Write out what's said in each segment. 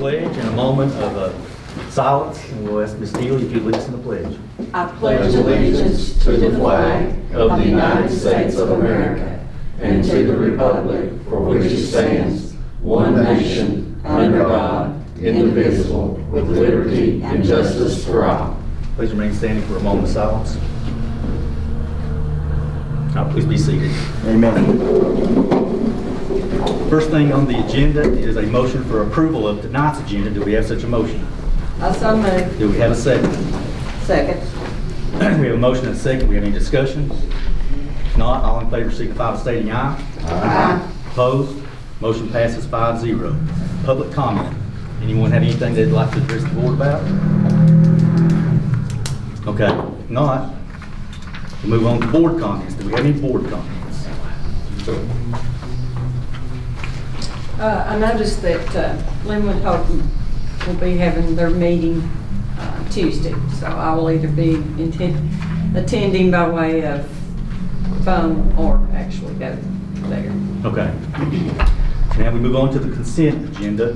pledge and a moment of silence, and we'll ask Ms. Healy if you'd lead us in the pledge. I pledge allegiance to the flag of the United States of America and to the republic for which it stands, one nation, under God, indivisible, with liberty and justice for all. Please remain standing for a moment of silence. Now, please be seated. Amen. First thing on the agenda is a motion for approval of tonight's agenda. Do we have such a motion? I so move. Do we have a second? Second. We have a motion and a second. We have any discussion? If not, all in favor signify by stating aye. Aye. Opposed? Motion passes 5-0. Public comment. Anyone have anything they'd like to address the board about? Okay. If not, we'll move on to board comments. Do we have any board comments? I noticed that Linwood Holton will be having their meeting Tuesday, so I will either be attending by way of phone or actually go there. Okay. Now we move on to the consent agenda,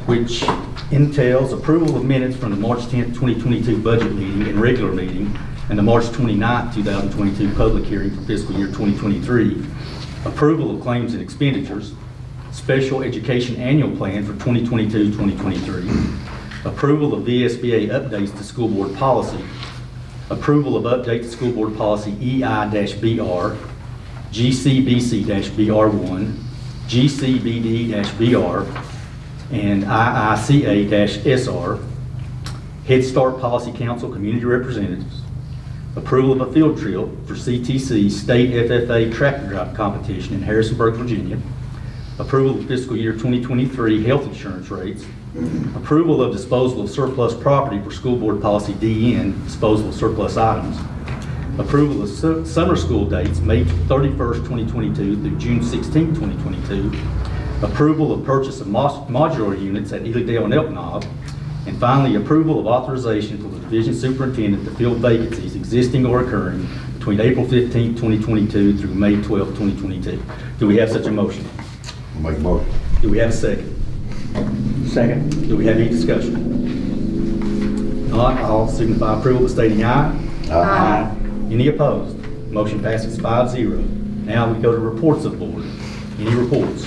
which entails approval of minutes from the March 10th, 2022 budget meeting and regular meeting, and the March 29th, 2022 public hearing for fiscal year 2023, approval of claims and expenditures, special education annual plan for 2022-2023, approval of VSBA updates to school board policy, approval of update to school board policy EI-BR, GCBC-BR1, GCBD-BR, and IICA-SR, Head Start Policy Council community representatives, approval of a field trip for CTC State FFA tractor drive competition in Harrisonburg, Virginia, approval of fiscal year 2023 health insurance rates, approval of disposal of surplus property for school board policy DN, disposal of surplus items, approval of summer school dates, May 31st, 2022 through June 16th, 2022, approval of purchase of modular units at Elydale and Elk Knob, and finally, approval of authorization for the division superintendent to fill vacancies existing or occurring between April 15th, 2022 through May 12th, 2022. Do we have such a motion? I'll make a motion. Do we have a second? Second. Do we have any discussion? Not, I'll signify approval by stating aye. Aye. Any opposed? Motion passes 5-0. Now we go to reports of the board. Any reports?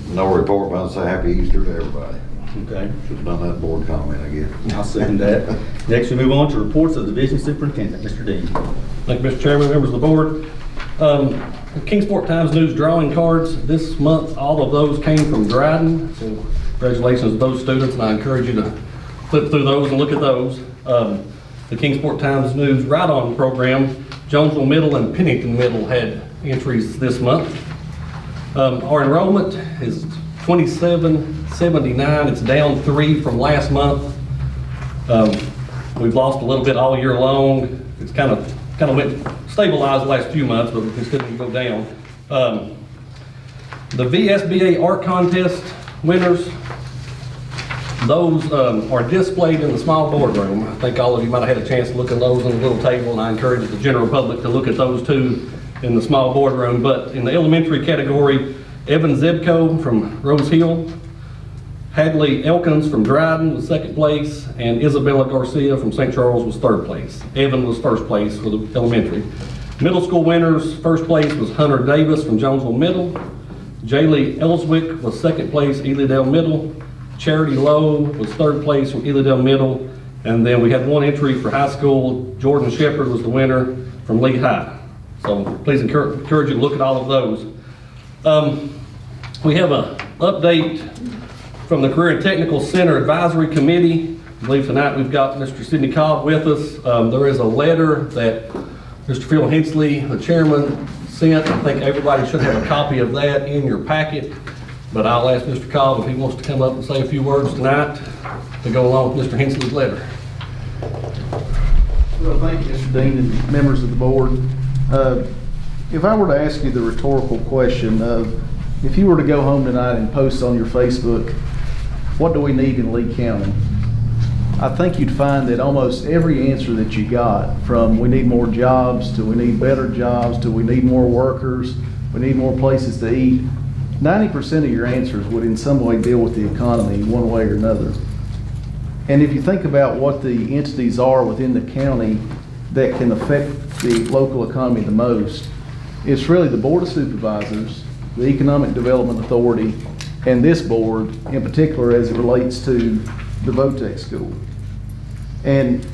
No report, but I'll say happy Easter to everybody. Okay. Should have done that board comment, I guess. I'll second that. Next we move on to reports of the division superintendent, Mr. Dean. Thank you, Mr. Chairman, members of the board. The Kingsport Times News drawing cards this month, all of those came from Dryden. So congratulations to those students, and I encourage you to flip through those and look at those. The Kingsport Times News Ride-On program, Jonesville Middle and Pennington Middle had entries this month. Our enrollment is 2779. It's down 3 from last month. We've lost a little bit all year long. It's kind of went stabilized the last few months, but it's going to go down. The VSBA art contest winners, those are displayed in the small boardroom. I think all of you might have had a chance to look at those on the little table, and I encourage the general public to look at those too in the small boardroom. But in the elementary category, Evan Zebko from Rose Hill, Hadley Elkins from Dryden was second place, and Isabella Garcia from St. Charles was third place. Evan was first place for the elementary. Middle school winners, first place was Hunter Davis from Jonesville Middle. Jaylee Ellswick was second place, Elydale Middle. Charity Lowe was third place from Elydale Middle. And then we had one entry for high school. Jordan Shepard was the winner from Lee High. So please encourage you to look at all of those. We have an update from the Career and Technical Center Advisory Committee. I believe tonight we've got Mr. Sidney Cobb with us. There is a letter that Mr. Phil Hensley, the chairman, sent. I think everybody should have a copy of that in your packet. But I'll ask Mr. Cobb if he wants to come up and say a few words tonight to go along with Mr. Hensley's letter. Well, thank you, Mr. Dean and members of the board. If I were to ask you the rhetorical question of, if you were to go home tonight and post on your Facebook, what do we need in Lee County? I think you'd find that almost every answer that you got, from we need more jobs to we need better jobs to we need more workers, we need more places to eat, 90% of your answers would in some way deal with the economy one way or another. And if you think about what the entities are within the county that can affect the local economy the most, it's really the Board of Supervisors, the Economic Development Authority, and this board in particular as it relates to the VOTEC school. And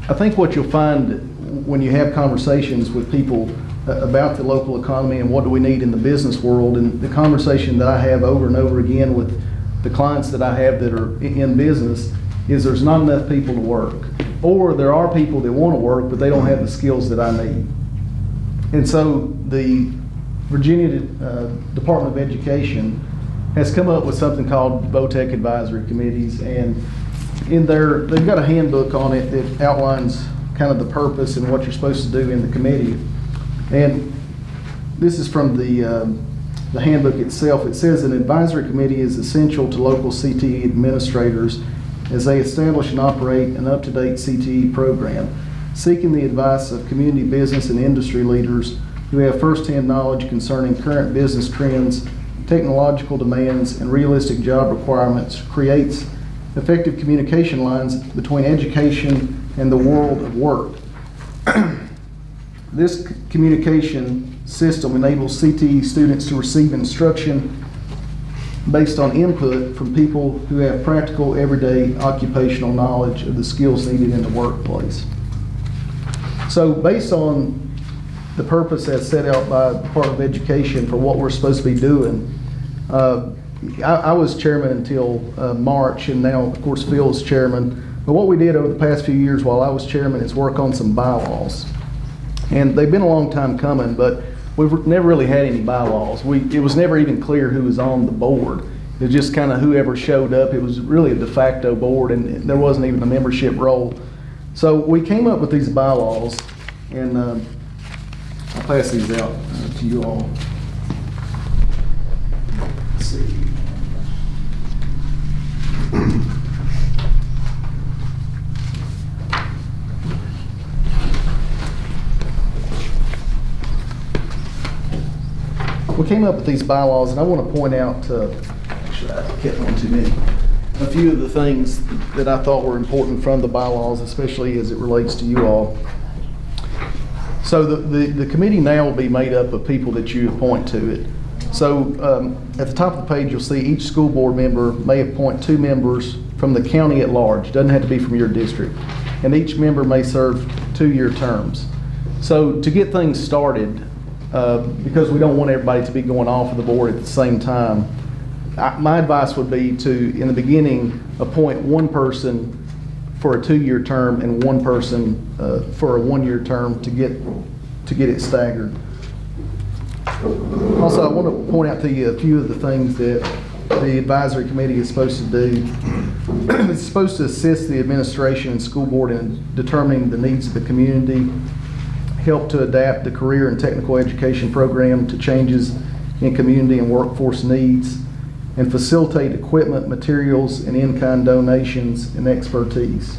I think what you'll find when you have conversations with people about the local economy and what do we need in the business world, and the conversation that I have over and over again with the clients that I have that are in business, is there's not enough people to work. Or there are people that want to work, but they don't have the skills that I need. And so the Virginia Department of Education has come up with something called VOTEC Advisory Committees, and in there, they've got a handbook on it that outlines kind of the purpose and what you're supposed to do in the committee. And this is from the handbook itself. It says an advisory committee is essential to local CTE administrators as they establish and operate an up-to-date CTE program, seeking the advice of community business and industry leaders who have first-hand knowledge concerning current business trends, technological demands, and realistic job requirements, creates effective communication lines between education and the world of work. This communication system enables CTE students to receive instruction based on input from people who have practical, everyday occupational knowledge of the skills needed in the workplace. So based on the purpose as set out by the Department of Education for what we're supposed to be doing, I was chairman until March, and now, of course, Phil is chairman. But what we did over the past few years while I was chairman is work on some bylaws. And they've been a long time coming, but we've never really had any bylaws. It was never even clear who was on the board. It was just kind of whoever showed up. It was really a de facto board, and there wasn't even a membership role. So we came up with these bylaws, and I'll pass these out to you all. Let's see. We came up with these bylaws, and I want to point out, actually I kept one too many, a few of the things that I thought were important from the bylaws, especially as it relates to you all. So the committee now will be made up of people that you appoint to it. So at the top of the page, you'll see each school board member may appoint 2 members from the county at large. Doesn't have to be from your district. And each member may serve 2-year terms. So to get things started, because we don't want everybody to be going off of the board at the same time, my advice would be to, in the beginning, appoint 1 person for a 2-year term and 1 person for a 1-year term to get it staggered. Also, I want to point out to you a few of the things that the advisory committee is supposed to do. It's supposed to assist the administration and school board in determining the needs of the community, help to adapt the career and technical education program to changes in community and workforce needs, and facilitate equipment, materials, and in-kind donations and expertise.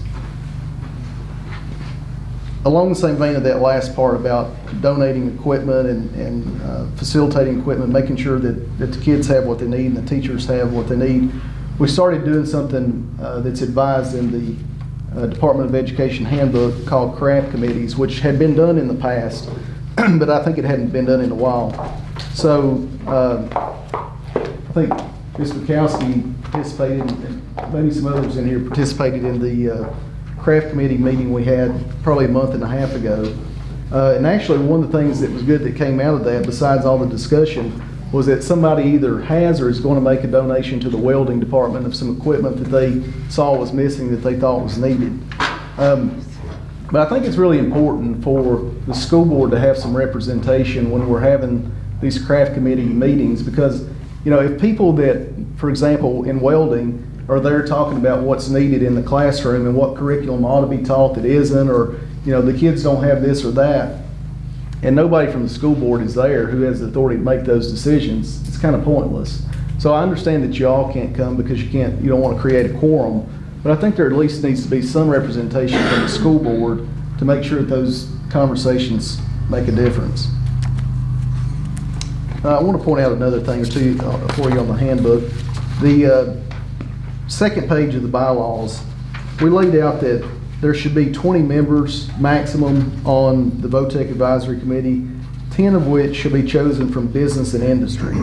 Along the same vein of that last part about donating equipment and facilitating equipment, making sure that the kids have what they need and the teachers have what they need, we started doing something that's advised in the Department of Education handbook called craft committees, which had been done in the past, but I think it hadn't been done in a while. So I think Ms. Bukowski participated, and maybe some others in here participated in the craft committee meeting we had probably a month and a half ago. And actually one of the things that was good that came out of that, besides all the discussion, was that somebody either has or is going to make a donation to the welding department of some equipment that they saw was missing that they thought was needed. But I think it's really important for the school board to have some representation when we're having these craft committee meetings, because you know, if people that, for example, in welding are there talking about what's needed in the classroom and what curriculum ought to be taught that isn't, or you know, the kids don't have this or that, and nobody from the school board is there who has the authority to make those decisions, it's kind of pointless. So I understand that you all can't come because you don't want to create a quorum, but I think there at least needs to be some representation from the school board to make sure that those conversations make a difference. I want to point out another thing or two for you on the handbook. The second page of the bylaws, we laid out that there should be 20 members maximum on the VOTEC Advisory Committee, 10 of which should be chosen from business and industry.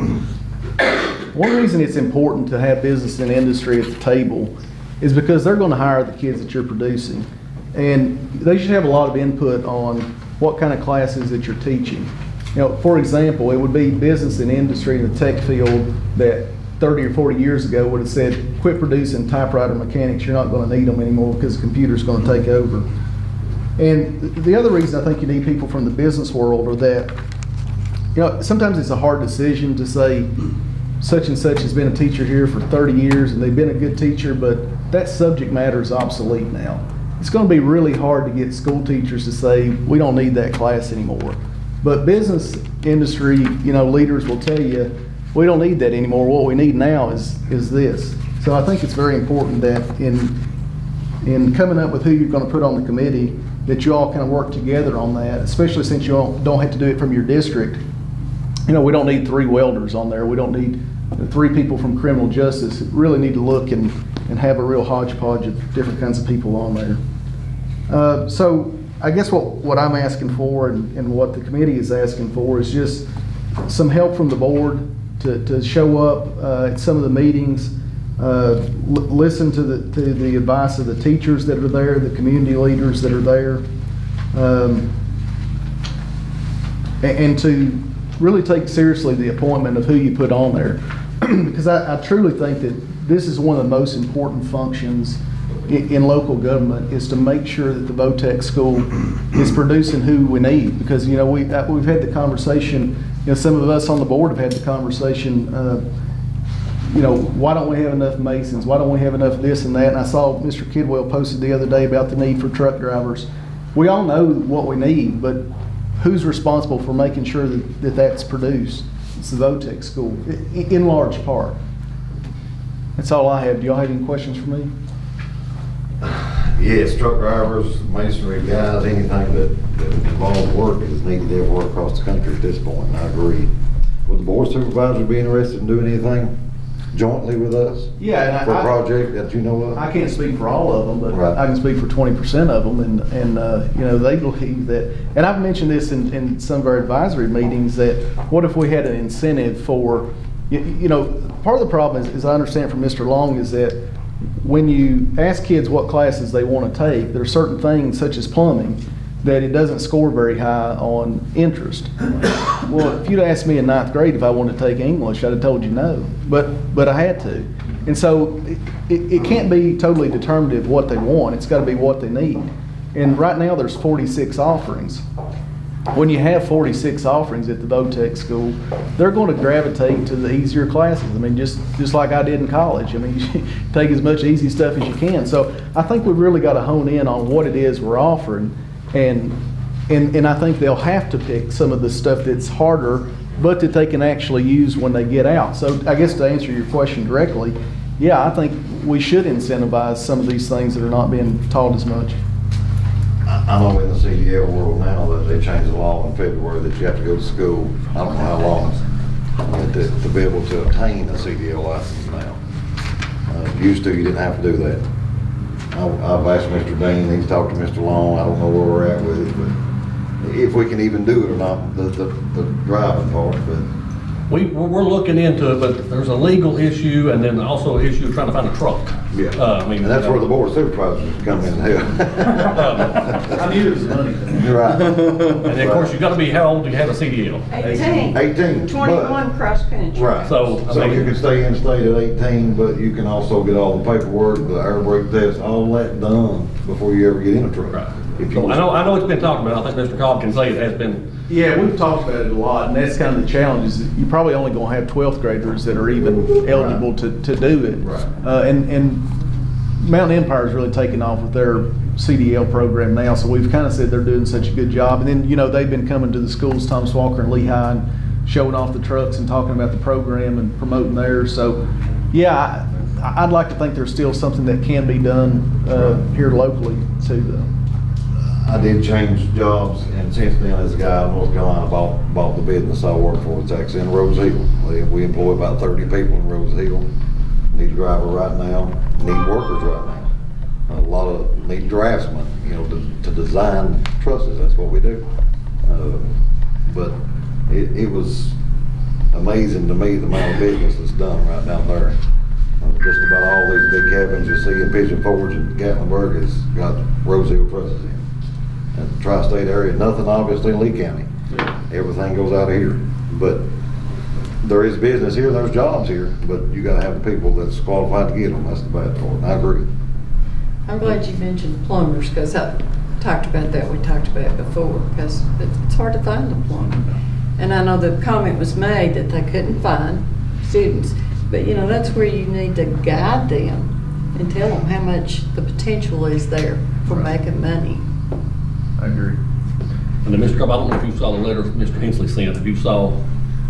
One reason it's important to have business and industry at the table is because they're going to hire the kids that you're producing. And they should have a lot of input on what kind of classes that you're teaching. You know, for example, it would be business and industry in the tech field that 30 or 40 years ago would have said, quit producing typewriter mechanics, you're not going to need them anymore because the computer's going to take over. And the other reason I think you need people from the business world are that, you know, sometimes it's a hard decision to say such and such has been a teacher here for 30 years and they've been a good teacher, but that subject matter is obsolete now. It's going to be really hard to get school teachers to say, we don't need that class anymore. But business industry, you know, leaders will tell you, we don't need that anymore. What we need now is this. So I think it's very important that in coming up with who you're going to put on the committee, that you all kind of work together on that, especially since you don't have to do it from your district. You know, we don't need 3 welders on there. We don't need 3 people from criminal justice. We really need to look and have a real hodgepodge of different kinds of people on there. So I guess what I'm asking for and what the committee is asking for is just some help from the board to show up at some of the meetings, listen to the advice of the teachers that are there, the community leaders that are there, and to really take seriously the appointment of who you put on there. Because I truly think that this is one of the most important functions in local government, is to make sure that the VOTEC school is producing who we need. Because, you know, we've had the conversation, you know, some of us on the board have had the conversation, you know, why don't we have enough masons? Why don't we have enough of this and that? And I saw Mr. Kidwell posted the other day about the need for truck drivers. We all know what we need, but who's responsible for making sure that that's produced? It's the VOTEC school, in large part. That's all I have. Do y'all have any questions for me? Yes, truck drivers, masonry guys, anything that involves work is needed everywhere across the country at this point, and I agree. Would the board supervisor be interested in doing anything jointly with us? Yeah, and for a project that you know of? I can't speak for all of them, but right. I can speak for 20% of them, and you know, they believe that, and I've mentioned this in some of our advisory meetings, that what if we had an incentive for, you know, part of the problem is I understand from Mr. Long, is that when you ask kids what classes they want to take, there are certain things such as plumbing that it doesn't score very high on interest. Well, if you'd asked me in 9th grade if I wanted to take English, I'd have told you no, but I had to. And so it can't be totally determinative what they want. It's got to be what they need. And right now there's 46 offerings. When you have 46 offerings at the VOTEC school, they're going to gravitate to the easier classes. I mean, just like I did in college. I mean, you take as much easy stuff as you can. So I think we've really got to hone in on what it is we're offering. And I think they'll have to pick some of the stuff that's harder, but that they can actually use when they get out. So I guess to answer your question directly, yeah, I think we should incentivize some of these things that are not being taught as much. I know in the CDL world now that they changed the law in February that you have to go to school, I don't know how long, to be able to obtain a CDL license now. Used to, you didn't have to do that. I've asked Mr. Dean, he's talked to Mr. Long, I don't know where we're at with it, but if we can even do it or not, the driving part, but. We're looking into it, but there's a legal issue and then also an issue of trying to find a truck. Yeah, I mean, and that's where the board of supervisors come in and help. I knew it was money. You're right. And then, of course, you got to be, how old do you have a CDL? 18. 18. 21 cross country. Right. So, I mean, you can stay in state at 18, but you can also get all the paperwork, the air brake test, all that done before you ever get in a truck. Right. If you So I know it's been talked about. I think Mr. Cobb can say it has been. Yeah, we've talked about it a lot, and that's kind of the challenge, is you're probably only going to have 12th graders that are even eligible Right. to do it. Right. And Mountain Empire is really taking off with their CDL program now, so we've kind of said they're doing such a good job. And then, you know, they've been coming to the schools, Thomas Walker and Lehigh, and showing off the trucks and talking about the program and promoting theirs. So, yeah, I'd like to think there's still something that can be done here locally too, though. I did change jobs, and since then, this guy in North Carolina bought the business I work for. It's actually in Rose Hill. We employ about 30 people in Rose Hill. Need a driver right now, need workers right now. A lot of need draftsmen, to design trusses. That's what we do. But it was amazing to me the amount of business that's done right down there. Just about all these big cabins you see in Pigeon Forge and Gatlinburg has got Rose Hill trusses in. And the tri-state area, nothing obviously in Lee County. Everything goes out of here. But there is business here, there's jobs here, but you gotta have the people that's qualified to get them. That's the bad part. And I agree. I'm glad you mentioned plumbers, because I talked about that, we talked about it before, because it's hard to find a plumber. And I know the comment was made that they couldn't find students, but that's where you need to guide them and tell them how much the potential is there for making money. I agree. And then Mr. Cobb, I don't know if you saw the letter Mr. Hensley sent, if you saw.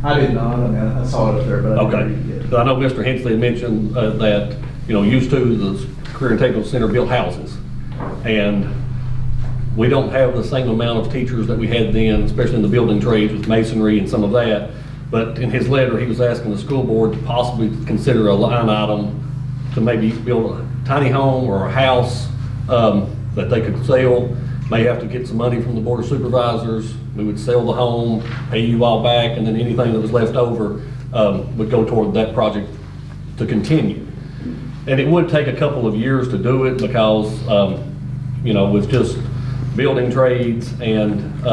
I did not. I mean, I saw it up there, but I didn't read it yet. So I know Mr. Hensley had mentioned that, used to the Career and Technical Center built houses. And we don't have the same amount of teachers that we had then, especially in the building trades with masonry and some of that. But in his letter, he was asking the school board to possibly consider a line item to maybe build a tiny home or a house that they could sell. May have to get some money from the Board of Supervisors. We would sell the home, pay you all back, and then anything that was left over would go toward that project to continue. And it would take a couple of years to do it because, with just building trades and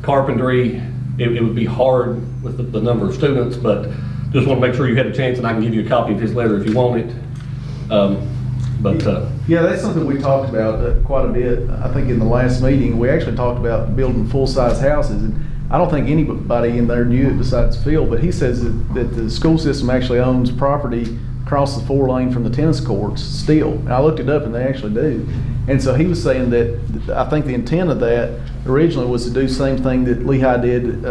carpentry, it would be hard with the number of students, but just want to make sure you had a chance, and I can give you a copy of his letter if you want it. Yeah, that's something we talked about quite a bit. I think in the last meeting, we actually talked about building full-size houses. And I don't think anybody in there knew it besides Phil, but he says that the school system actually owns property across the 4-lane from the tennis courts still. And I looked it up and they actually do. And so he was saying that I think the intent of that originally was to do the same thing that Lehigh did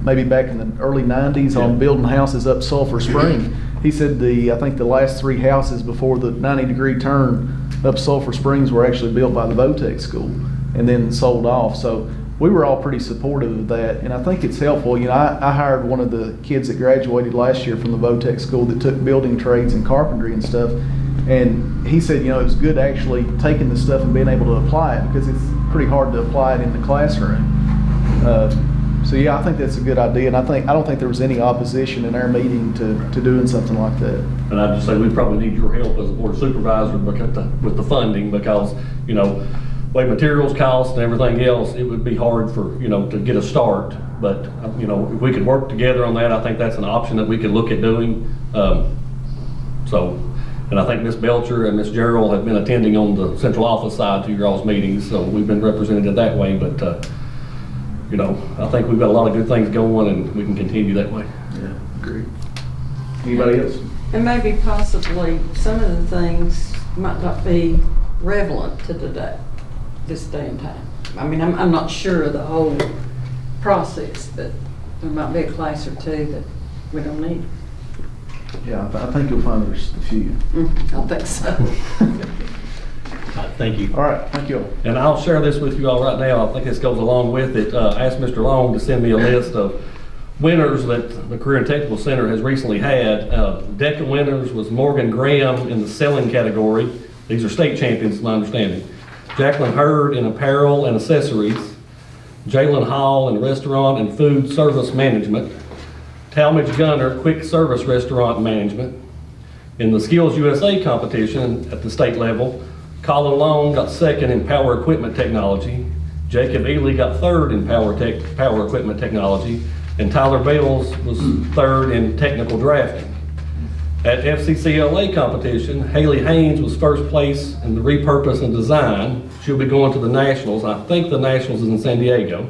maybe back in the early 90s on building houses up Sulphur Spring. He said I think the last 3 houses before the 90-degree turn up Sulphur Springs were actually built by the Votech School and then sold off. So we were all pretty supportive of that, and I think it's helpful. I hired one of the kids that graduated last year from the Votech School that took building trades and carpentry and stuff, and he said, it was good actually taking the stuff and being able to apply it, because it's pretty hard to apply it in the classroom. So yeah, I think that's a good idea, and I don't think there was any opposition in our meeting to doing something like that. And I'd just say we probably need your help as a board supervisor with the funding, because way materials cost and everything else, it would be hard for to get a start. But if we could work together on that, I think that's an option that we could look at doing. And I think Ms. Belcher and Ms. Gerald have been attending on the central office side to your all's meetings, so we've been represented that way. But I think we've got a lot of good things going, and we can continue that way. Yeah, agreed. Anybody else? And maybe possibly some of the things might not be relevant to this day and time. I mean, I'm not sure of the whole process, but there might be a class or two that we don't need. Yeah, I think you'll find there's a few. I think so. Thank you. All right, thank you all. And I'll share this with you all right now. I think this goes along with it. I asked Mr. Long to send me a list of winners that the Career and Technical Center has recently had. DECA winners was Morgan Graham in the selling category. These are state champions, to my understanding. Jacqueline Hurd in apparel and accessories. Jalen Hall in restaurant and food service management. Talmadge Gunner, quick service restaurant management. In the Skills USA competition at the state level, Colin Long got second in power equipment technology. Jacob Ely got third in power equipment technology. And Tyler Bales was third in technical drafting. At FCCLA competition, Haley Haynes was first place in the repurpose and design. She'll be going to the Nationals. I think the Nationals is in San Diego.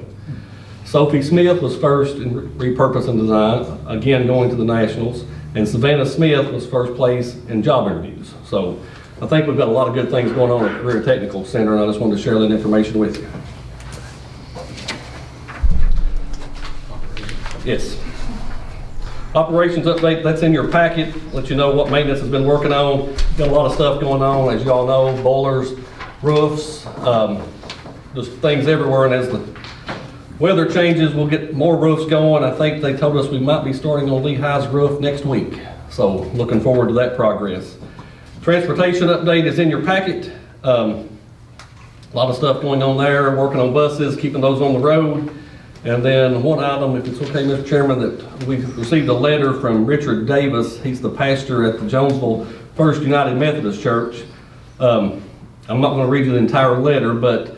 Sophie Smith was first in repurpose and design, again going to the Nationals. And Savannah Smith was first place in job interviews. So I think we've got a lot of good things going on at Career Technical Center, and I just wanted to share that information with you. Yes. Operations update, that's in your packet. Let you know what maintenance has been working on. Got a lot of stuff going on, as you all know, boilers, roofs, just things everywhere, and as the weather changes, we'll get more roofs going. I think they told us we might be starting on Lehigh's roof next week, so looking forward to that progress. Transportation update is in your packet. A lot of stuff going on there, working on buses, keeping those on the road. And then one item, if it's okay, Mr. Chairman, that we received a letter from Richard Davis. He's the pastor at the Jonesville First United Methodist Church. I'm not going to read you the entire letter, but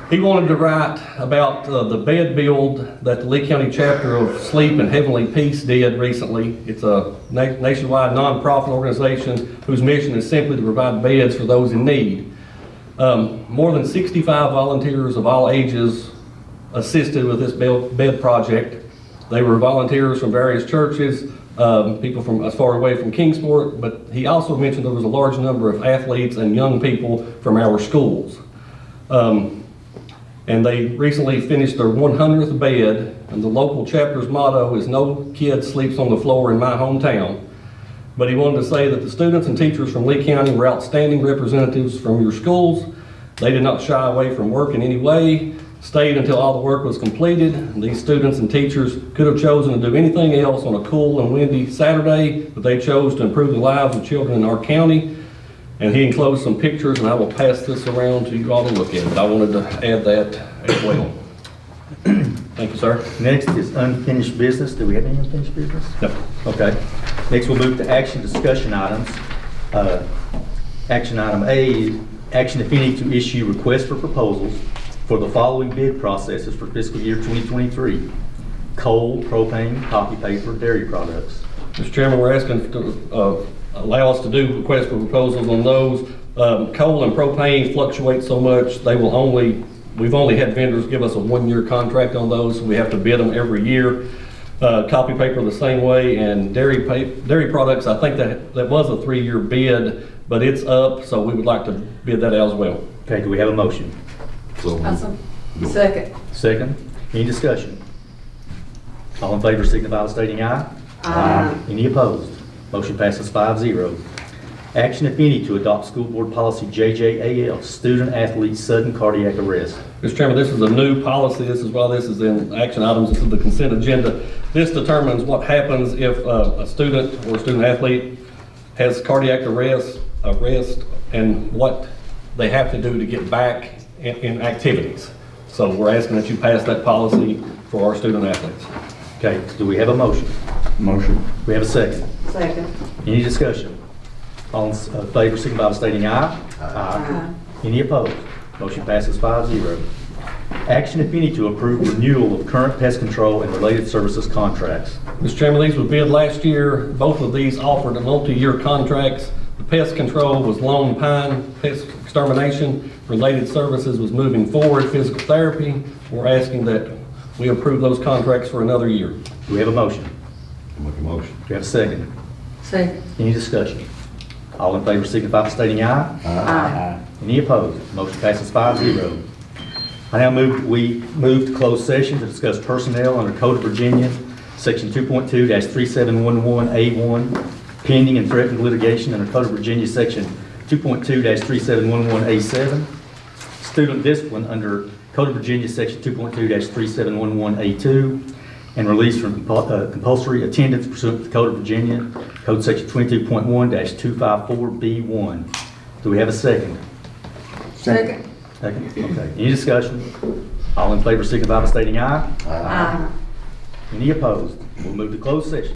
he wanted to write about the bed build that the Lee County chapter of Sleep and Heavenly Peace did recently. It's a nationwide nonprofit organization whose mission is simply to provide beds for those in need. More than 65 volunteers of all ages assisted with this bed project. They were volunteers from various churches, people from as far away from Kingsport, but he also mentioned there was a large number of athletes and young people from our schools. And they recently finished their 100th bed, and the local chapter's motto is "No kid sleeps on the floor in my hometown." But he wanted to say that the students and teachers from Lee County were outstanding representatives from your schools. They did not shy away from work in any way, stayed until all the work was completed. These students and teachers could have chosen to do anything else on a cool and windy Saturday, but they chose to improve the lives of children in our county. And he enclosed some pictures, and I will pass this around to you all to look at. I wanted to add that as well. Thank you, sir. Next is unfinished business. Do we have any unfinished business? No. Okay. Next, we'll move to action discussion items. Action item A is action, if any, to issue requests for proposals for the following bid processes for fiscal year 2023. Coal, propane, copy paper, dairy products. Mr. Chairman, we're asking to allow us to do requests for proposals on those. Coal and propane fluctuate so much, we've only had vendors give us a 1-year contract on those, so we have to bid them every year. Copy paper the same way, and dairy products, I think that was a 3-year bid, but it's up, so we would like to bid that out as well. Okay, do we have a motion? Awesome. Second. Second. Any discussion? All in favor signify by stating aye. Aye. Any opposed? Motion passes 5-0. Action, if any, to adopt school board policy JJAL, student athlete sudden cardiac arrest. Mr. Chairman, this is a new policy. This is why this is in action items. This is the consent agenda. This determines what happens if a student or a student athlete has cardiac arrest, and what they have to do to get back in activities. So we're asking that you pass that policy for our student athletes. Okay, do we have a motion? Motion. We have a second. Second. Any discussion? All in favor signify by stating aye. Aye. Any opposed? Motion passes 5-0. Action, if any, to approve renewal of current pest control and related services contracts. Mr. Chairman, these were bid last year. Both of these offered a multi-year contracts. The pest control was Lone Pine, pest extermination. Related services was moving forward, physical therapy. We're asking that we approve those contracts for another year. Do we have a motion? Make a motion. Do we have a second? Second. Any discussion? All in favor signify by stating aye. Aye. Any opposed? Motion passes 5-0. I now move to closed session to discuss personnel under Code of Virginia, Section 2.2-3711A1, pending and threatened litigation under Code of Virginia, Section 2.2-3711A7, student discipline under Code of Virginia, Section 2.2-3711A2, and release from compulsory attendance pursuant to the Code of Virginia, Code Section 22.1-254B1. Do we have a second? Second. Second. Okay. Any discussion? All in favor signify by stating aye. Aye. Any opposed? We'll move to closed session.